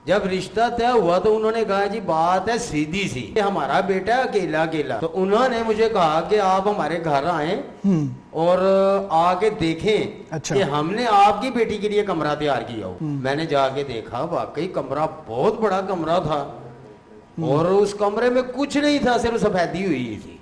जब रिश्ता तय हुआ तो उन्होंने कहा जी बात है सीधी सी, हमारा बेटा अकेला अकेला। तो उन्होंने मुझे कहा कि आप हमारे घर आए और आके देखें। अच्छा। कि हमने आपकी बेटी के लिए कमरा तैयार किया हो। मैंने जाके देखा, वाकई कमरा बहुत बड़ा कमरा था और उस कमरे में कुछ नहीं था, सिर्फ सफेदी हुई थी।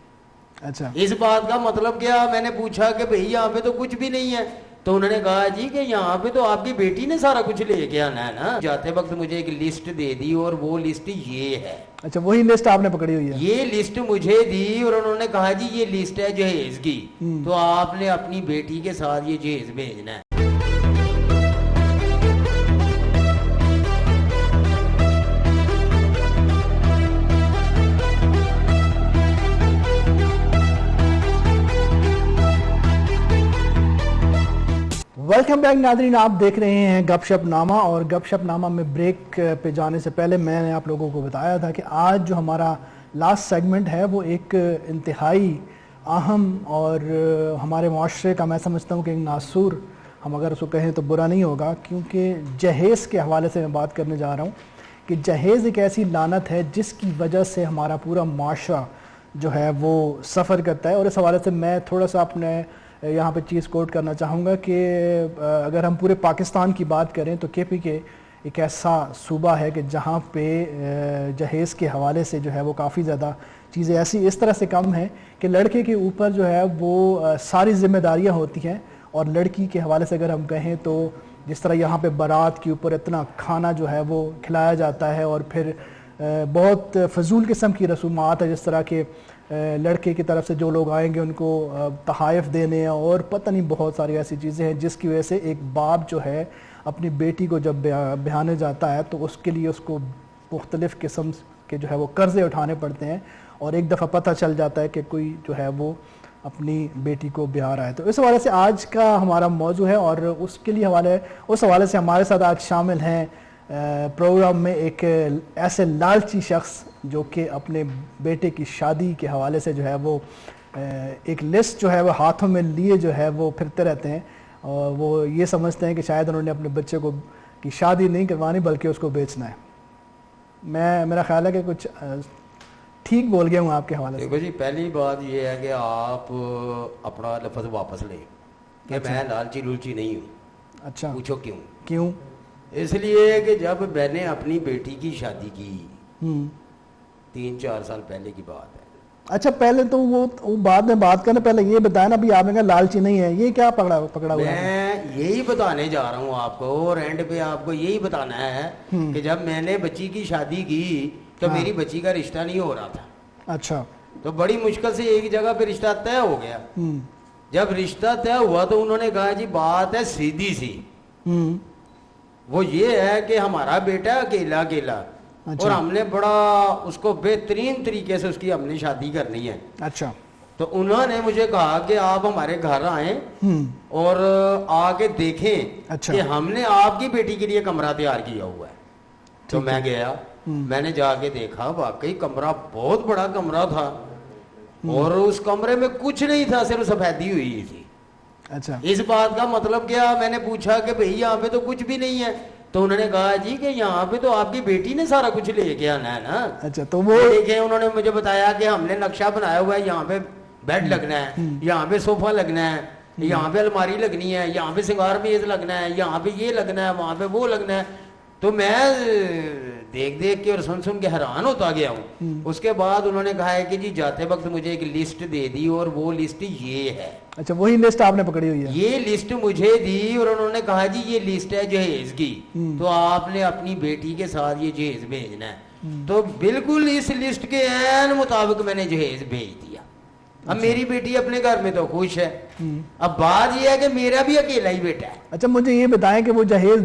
अच्छा। इस बात का मतलब क्या? मैंने पूछा कि भाई यहाँ पे तो कुछ भी नहीं है। तो उन्होंने कहा जी कि यहाँ पे तो आपकी बेटी ने सारा कुछ लेके आना है ना। जाते वक्त मुझे एक लिस्ट दे दी और वो लिस्ट ये है। अच्छा, वही लिस्ट आपने पकड़ी हुई है? ये लिस्ट मुझे दी और उन्होंने कहा जी ये लिस्ट है जहेज की, तो आपने अपनी बेटी के साथ ये जहेज भेजना है। वेलकम बैक नाज़रीन, आप देख रहे हैं गपशप नामा। और गपशप नामा में ब्रेक पे जाने से पहले मैंने आप लोगों को बताया था कि आज जो हमारा लास्ट सेगमेंट है वो एक इंतहाई अहम और हमारे माशरे का, मैं समझता हूँ कि एक नासूर, हम अगर उसको कहें तो बुरा नहीं होगा, क्योंकि जहेज़ के हवाले से मैं बात करने जा रहा हूँ कि जहेज़ एक ऐसी लानत है जिसकी वजह से हमारा पूरा माशरा जो है वो सफ़र करता है। और इस हवाले से मैं थोड़ा सा अपने यहाँ पे चीज़ कोट करना चाहूँगा कि अगर हम पूरे पाकिस्तान की बात करें तो KPK एक ऐसा सूबा है कि जहाँ पे जहेज़ के हवाले से जो है वो काफ़ी ज़्यादा चीज़ें ऐसी इस तरह से कम हैं कि लड़के के ऊपर जो है वो सारी जिम्मेदारियाँ होती हैं। और लड़की के हवाले से अगर हम कहें तो जिस तरह यहाँ पे बारात के ऊपर इतना खाना जो है वो खिलाया जाता है और फिर बहुत फजूल किस्म की रसूमात है, जिस तरह के लड़के की तरफ से जो लोग आएंगे उनको तहाइफ देने और पता नहीं बहुत सारी ऐसी चीज़ें हैं जिसकी वजह से एक बाप जो है अपनी बेटी को जब ब्याहने जाता है तो उसके लिए उसको मुख्तलिफ़ किस्म के जो है वो कर्ज़े उठाने पड़ते हैं। और एक दफ़ा पता चल जाता है कि कोई जो है वो अपनी बेटी को ब्याह रहा है। तो इस हवाले से आज का हमारा मौजू है और उसके लिए उस हवाले से हमारे साथ आज शामिल हैं प्रोग्राम में एक ऐसे लालची शख्स जो कि अपने बेटे की शादी के हवाले से जो है वो एक लिस्ट जो है वो हाथों में लिए जो है वो फिरते रहते हैं और वो ये समझते हैं कि शायद उन्होंने अपने बच्चे को की शादी नहीं करवानी बल्कि उसको बेचना है। मेरा ख्याल है कि कुछ ठीक बोल गया हूँ आपके हवाले से। देखो जी, पहली बात ये है कि आप अपना लफ्ज़ वापस लें कि अच्छा। मैं लालची लुलची नहीं हूँ। अच्छा, पूछो क्यों? क्यों? इसलिए कि जब मैंने अपनी बेटी की शादी की 3-4 साल पहले की बात है। अच्छा, पहले तो वो बाद में बात करना, पहले ये बताया ना, अभी आपने कहा लालची नहीं है, ये क्या पकड़ा हुआ है? मैं यही बताने जा रहा हूँ आपको और एंड पे आपको यही बताना है कि जब मैंने बच्ची की शादी की तो मेरी बच्ची का रिश्ता नहीं हो रहा था। अच्छा। तो बड़ी मुश्किल से एक जगह पे रिश्ता तय हो गया। जब रिश्ता तय हुआ तो उन्होंने कहा जी बात है सीधी सी, वो ये है कि हमारा बेटा अकेला अकेला। अच्छा। और हमने बड़ा उसको बेहतरीन तरीके से उसकी हमने शादी करनी है। अच्छा। तो उन्होंने मुझे कहा कि आप हमारे घर आए और आके देखें। अच्छा। कि हमने आपकी बेटी के लिए कमरा तैयार किया हुआ है। तो मैं गया, मैंने जाके देखा, वाकई कमरा बहुत बड़ा कमरा था और उस कमरे में कुछ नहीं था, सिर्फ सफेदी हुई थी। अच्छा। इस बात का मतलब क्या? मैंने पूछा कि भाई यहाँ पे तो कुछ भी नहीं है। तो उन्होंने कहा जी कि यहाँ पे तो आपकी बेटी ने सारा कुछ लेके आना है ना। अच्छा। तो वो देखे, उन्होंने मुझे बताया कि हमने नक्शा बनाया हुआ है, यहाँ पे बेड लगना है, यहाँ पे सोफा लगना है, यहाँ पे अलमारी लगनी है, यहाँ पे सिंगार मेज लगना है, यहाँ पे ये लगना है, वहां पे वो लगना है। तो मैं देख देख के और सुन सुन के हैरान होता गया हूँ। उसके बाद उन्होंने कहा है कि जी जाते वक्त मुझे एक लिस्ट दे दी और वो लिस्ट ये है। अच्छा, वही लिस्ट आपने पकड़ी हुई है? ये लिस्ट मुझे दी और उन्होंने कहा जी ये लिस्ट है जहेज की, तो आपने अपनी बेटी के साथ ये जहेज भेजना है। तो बिल्कुल इस लिस्ट के ऐन मुताबिक मैंने जहेज भेज दिया। अब मेरी बेटी अपने घर में तो खुश है। अब बात यह है कि मेरा भी अकेला ही बेटा है। अच्छा, मुझे ये बताएं कि वो जहेज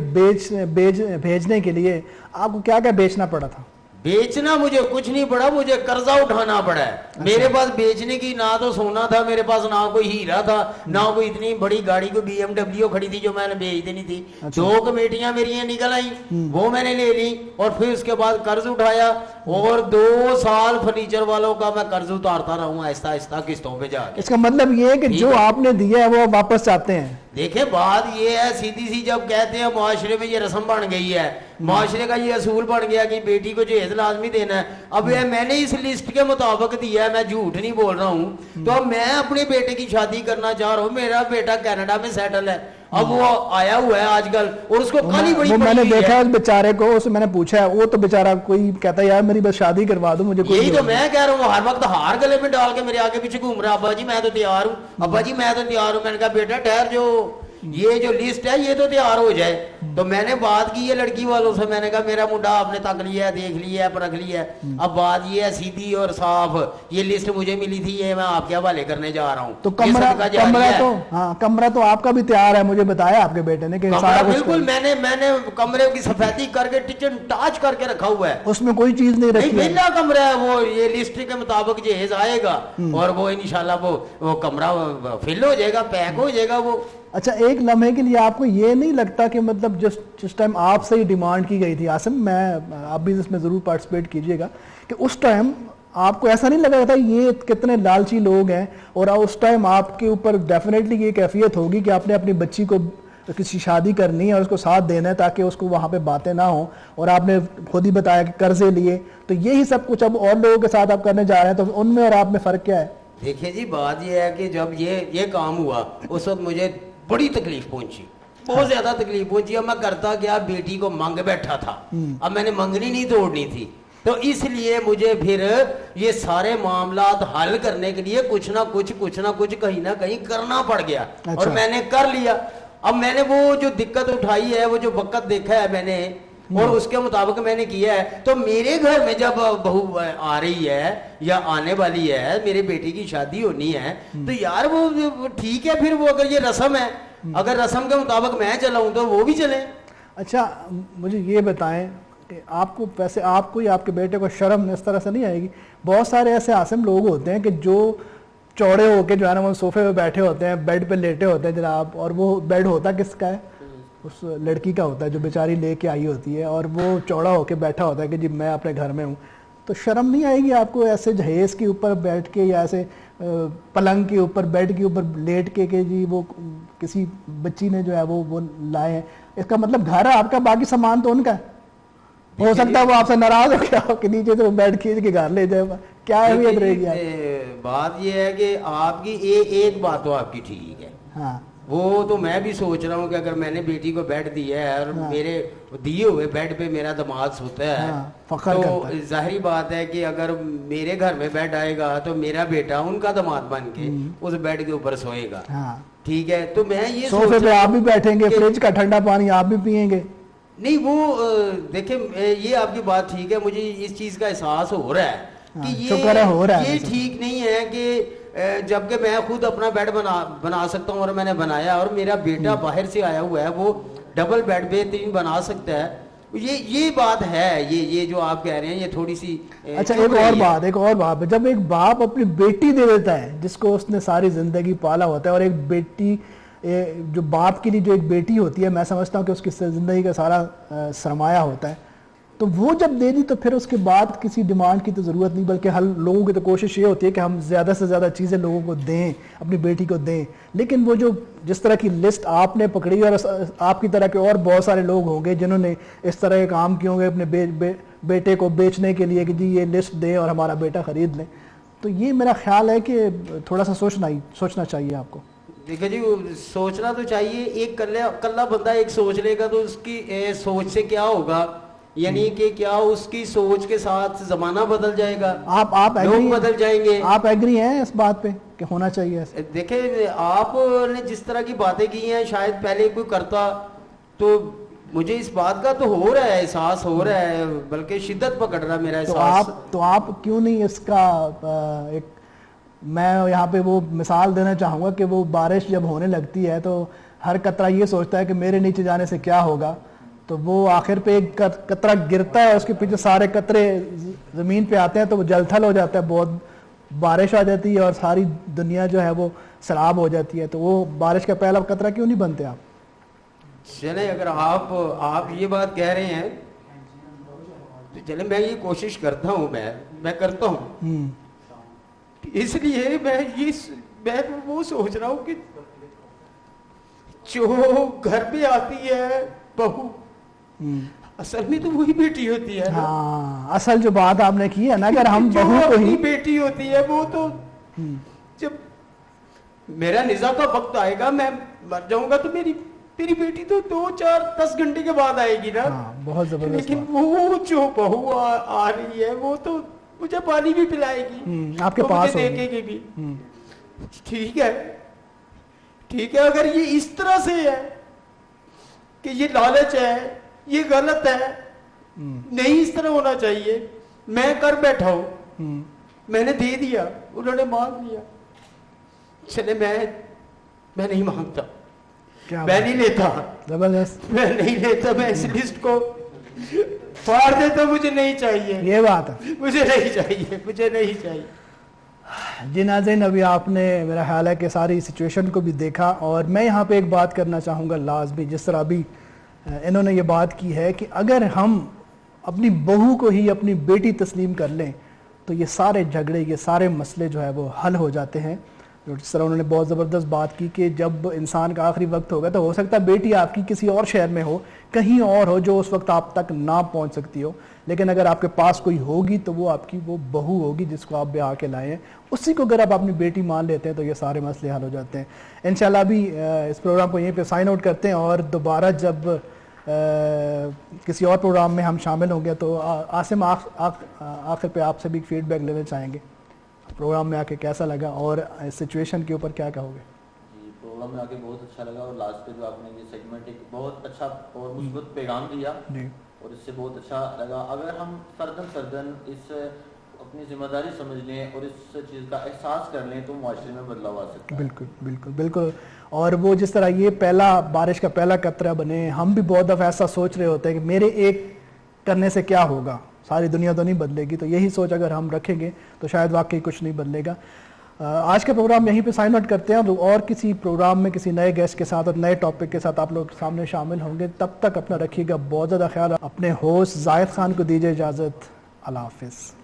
भेजने के लिए आपको क्या क्या बेचना पड़ा था? बेचना मुझे कुछ नहीं पड़ा, मुझे कर्जा उठाना पड़ा है। अच्छा। मेरे पास बेचने की ना तो सोना था, मेरे पास ना कोई हीरा था, ना कोई इतनी बड़ी गाड़ी को BMW खड़ी थी जो मैंने बेच देनी थी। अच्छा। 2 कमेटियां मेरी निकल आई, वो मैंने ले ली और फिर उसके बाद कर्ज उठाया और 2 साल फर्नीचर वालों का मैं कर्ज उतारता रहूं आहिस्ता आहिस्ता किस्तों पे जाके। इसका मतलब ये है कि जो आपने दिया है वो वापस चाहते हैं? देखिए बात ये है सीधी सी, जब कहते हैं माशरे में ये रस्म बन गई है, माशरे का ये असूल बन गया कि बेटी को जहेज लाजमी देना है। अब ये मैंने इस लिस्ट के मुताबिक दिया है, मैं झूठ नहीं बोल रहा हूँ। तो अब मैं अपने बेटे की शादी करना चाह रहा हूँ, मेरा बेटा कनाडा में सेटल है, अब वो आया हुआ है आजकल, और उसको काली बड़ी मैंने देखा उस बेचारे को, उससे मैंने पूछा, वो तो बेचारा कोई कहता है यार मेरी बस शादी करवा दो मुझे। यही तो मैं कह रहा हूँ, हर वक्त हार गले में डाल के मेरे आगे पीछे घूम रहा है, अब्बा जी मैं तो तैयार हूँ, अब्बा जी मैं तो तैयार हूँ। मैंने कहा बेटा ठहर, जो ये जो लिस्ट है ये तो तैयार हो जाए। तो मैंने बात की है लड़की वालों से, मैंने कहा मेरा मुंडा आपने तक लिया है, देख लिया है, परख लिया है, अब बात ये है सीधी और साफ, ये लिस्ट मुझे मिली थी, ये मैं आपके हवाले करने जा रहा हूँ। तो कमरा तो आपका भी तैयार है, मुझे बताया आपके बेटे ने कि कमरा बिल्कुल मैंने कमरे की सफेदी करके किचन टाच करके रखा हुआ है, उसमें कोई चीज नहीं रखी, पहला कमरा है वो, ये लिस्ट के मुताबिक जहेज आएगा और वो इंशाल्लाह वो कमरा फिल हो जाएगा, पैक हो जाएगा वो। अच्छा, एक लम्हे के लिए आपको ये नहीं लगता कि मतलब जिस टाइम आपसे ही डिमांड की गई थी, आसिम मैं आप भी इसमें ज़रूर पार्टिसिपेट कीजिएगा, कि उस टाइम आपको ऐसा नहीं लगा था ये कितने लालची लोग हैं, और उस टाइम आपके ऊपर डेफिनेटली ये कैफियत होगी कि आपने अपनी बच्ची को किसी शादी करनी है और उसको साथ देना है ताकि उसको वहाँ पे बातें ना हो, और आपने खुद ही बताया कि कर्जे लिए, तो यही सब कुछ अब और लोगों के साथ आप करने जा रहे हैं, तो उनमें और आप में फ़र्क क्या है? देखिए जी बात यह है कि जब ये काम हुआ उस वक्त मुझे बड़ी तकलीफ पहुंची, बहुत ज्यादा तकलीफ पहुंची। अब मैं करता क्या, बेटी को मांग बैठा था, अब मैंने मंगनी नहीं तोड़नी थी, तो इसलिए मुझे फिर ये सारे मामलात हल करने के लिए कुछ ना कुछ कहीं ना कहीं करना पड़ गया। अच्छा। और मैंने कर लिया। अब मैंने वो जो दिक्कत उठाई है, वो जो वक्त देखा है मैंने, और उसके मुताबिक मैंने किया है। तो मेरे घर में जब बहू आ रही है या आने वाली है, मेरे बेटे की शादी होनी है, तो यार वो ठीक है, फिर वो अगर ये रस्म है, अगर रस्म के मुताबिक मैं चलाऊं तो वो भी चले। अच्छा, मुझे ये बताएं कि आपको वैसे आपको या आपके बेटे को शर्म इस तरह से नहीं आएगी? बहुत सारे ऐसे आसिम लोग होते हैं कि जो चौड़े होके जो है ना वो सोफे पे बैठे होते हैं, बेड पे लेटे होते हैं जनाब, और वो बेड होता किसका है? उस लड़की का होता है जो बेचारी लेके आई होती है, और वो चौड़ा होके बैठा होता है कि जी मैं अपने घर में हूँ। तो शर्म नहीं आएगी आपको ऐसे जहेज के ऊपर बैठ के या ऐसे पलंग के ऊपर, बेड के ऊपर लेट के जी वो किसी बच्ची ने जो है वो लाए हैं? इसका मतलब घर है आपका, बाकी सामान तो उनका है। हो सकता है वो आपसे नाराज हो गया कि नीचे से वो बेड खींच के घर ले जाए, क्या अहमियत रहेगी? बात ये है कि आपकी एक बात तो आपकी ठीक है, हाँ, वो तो मैं भी सोच रहा हूँ कि अगर मैंने बेटी को बेड दिया है और हाँ, मेरे दिए हुए बेड पे मेरा दामाद सोता है, हाँ, तो जाहिर बात है कि अगर मेरे घर में बेड आएगा तो मेरा बेटा उनका दामाद बन के उस बेड के ऊपर सोएगा। हाँ, ठीक है, तो मैं ये सोफे पे आप भी बैठेंगे, फ्रिज का ठंडा पानी आप भी पियेंगे। नहीं, वो देखिए ये आपकी बात ठीक है, मुझे इस चीज का एहसास हो रहा है कि ये ठीक नहीं है कि जबकि मैं खुद अपना बेड बना सकता हूँ और मैंने बनाया, और मेरा बेटा बाहर से आया हुआ है वो डबल बेड बेहतरीन बना सकता है। ये बात है, ये जो आप कह रहे हैं ये थोड़ी सी अच्छा। एक और बात, जब एक बाप अपनी बेटी दे देता है जिसको उसने सारी जिंदगी पाला होता है, और एक बेटी जो बाप के लिए जो एक बेटी होती है, मैं समझता हूँ कि उसकी जिंदगी का सारा सरमाया होता है, तो वो जब दे दी तो फिर उसके बाद किसी डिमांड की तो ज़रूरत नहीं, बल्कि हर लोगों की तो कोशिश ये होती है कि हम ज़्यादा से ज़्यादा चीज़ें लोगों को दें, अपनी बेटी को दें। लेकिन वो जो जिस तरह की लिस्ट आपने पकड़ी, और आपकी तरह के और बहुत सारे लोग होंगे जिन्होंने इस तरह के काम किए होंगे अपने बेटे को बेचने के लिए कि जी ये लिस्ट दें और हमारा बेटा ख़रीद लें, तो ये मेरा ख्याल है कि थोड़ा सा सोचना चाहिए आपको। देखिए जी, सोचना तो चाहिए। एक कल्ला बंदा एक सोच लेगा तो उसकी सोच से क्या होगा, यानी कि क्या उसकी सोच के साथ जमाना बदल जाएगा, आप लोग बदल जाएंगे। आप एग्री हैं इस बात पे कि होना चाहिए? देखिए, आपने जिस तरह की बातें की हैं, शायद पहले कोई करता तो मुझे इस बात का तो हो रहा है, एहसास हो रहा है, बल्कि शिद्दत पकड़ रहा मेरा एहसास। तो आप क्यों नहीं इसका एक, मैं यहाँ पे वो मिसाल देना चाहूँगा कि वो बारिश जब होने लगती है तो हर कतरा ये सोचता है कि मेरे नीचे जाने से क्या होगा, तो वो आखिर पे एक कतरा गिरता है, उसके पीछे सारे कतरे ज़मीन पे आते हैं, तो वो जलथल हो जाता है, बहुत बारिश आ जाती है और सारी दुनिया जो है वो सैलाब हो जाती है। तो वो बारिश का पहला कतरा क्यों नहीं बनते आप? चले, अगर आप ये बात कह रहे हैं तो चले, मैं ये कोशिश करता हूँ, मैं करता हूँ, इसलिए मैं वो सोच रहा हूँ कि जो घर पे आती है बहू, हम्म, असल में तो वही बेटी होती है ना। हाँ, असल जो बात आपने की है ना, अगर हम जो बहू को अपनी ही बेटी होती है वो तो, हम्म, जब मेरा निजा का वक्त आएगा, मैं मर जाऊंगा, तो मेरी मेरी बेटी तो 2, 4, 10 घंटे के बाद आएगी ना। हाँ, बहुत जबरदस्त लेकिन बात। वो जो बहू आ रही है वो तो मुझे पानी भी पिलाएगी, आपके वो पास मुझे होगी। देखेगी भी। हम्म, ठीक है, ठीक है, अगर ये इस तरह से है कि ये लालच है, ये गलत है, नहीं इस तरह होना चाहिए। मैं कर बैठा हूं, हम्म, मैंने दे दिया, उन्होंने मांग लिया, चले मैं नहीं मांगता, क्या मैं बात, नहीं लेता, जबरदस्त, मैं नहीं लेता, मैं इस लिस्ट को फाड़ देता, मुझे नहीं चाहिए, ये बात है। मुझे नहीं चाहिए, मुझे नहीं चाहिए। जी नाज़रीन, अभी आपने मेरा ख्याल है कि सारी सिचुएशन को भी देखा, और मैं यहाँ पे एक बात करना चाहूँगा लाजमी, जिस तरह अभी इन्होंने ये बात की है कि अगर हम अपनी बहू को ही अपनी बेटी तस्लीम कर लें तो ये सारे झगड़े, ये सारे मसले जो है वो हल हो जाते हैं। जिस तरह उन्होंने बहुत ज़बरदस्त बात की कि जब इंसान का आखिरी वक्त होगा तो हो सकता है बेटी आपकी किसी और शहर में हो, कहीं और हो, जो उस वक्त आप तक ना पहुंच सकती हो, लेकिन अगर आपके पास कोई होगी तो वो आपकी वो बहू होगी जिसको आप ब्याह के लाए हैं। उसी को अगर आप अपनी बेटी मान लेते हैं तो ये सारे मसले हल हो जाते हैं। इंशाल्लाह अभी इस प्रोग्राम को यहीं पे साइन आउट करते हैं, और दोबारा जब किसी और प्रोग्राम में हम शामिल होंगे तो आसिम आखिर पे आपसे भी फीडबैक लेना चाहेंगे, प्रोग्राम में आके कैसा लगा और इस सिचुएशन के ऊपर क्या कहोगे? जी, प्रोग्राम में आके बहुत अच्छा लगा, और लास्ट पे जो आपने ये सेगमेंट एक बहुत अच्छा और मुस्बत पैगाम दिया, जी, और इससे बहुत अच्छा लगा। अगर हम फर्दन इस अपनी जिम्मेदारी समझ लें और इस चीज़ का एहसास कर लें तो मुआशरे में बदलाव आ सकता है। बिल्कुल बिल्कुल बिल्कुल। और वो जिस तरह ये पहला बारिश का पहला कतरा बने, हम भी बहुत दफ़ा ऐसा सोच रहे होते हैं कि मेरे एक करने से क्या होगा, सारी दुनिया तो नहीं बदलेगी। तो यही सोच अगर हम रखेंगे तो शायद वाकई कुछ नहीं बदलेगा। आज का प्रोग्राम यहीं पे साइन आउट करते हैं, और किसी प्रोग्राम में किसी नए गेस्ट के साथ और नए टॉपिक के साथ आप लोग सामने शामिल होंगे। तब तक अपना रखिएगा बहुत ज़्यादा ख्याल। अपने होस्ट जाहिद खान को दीजिए इजाज़त। अल्लाह हाफिज़।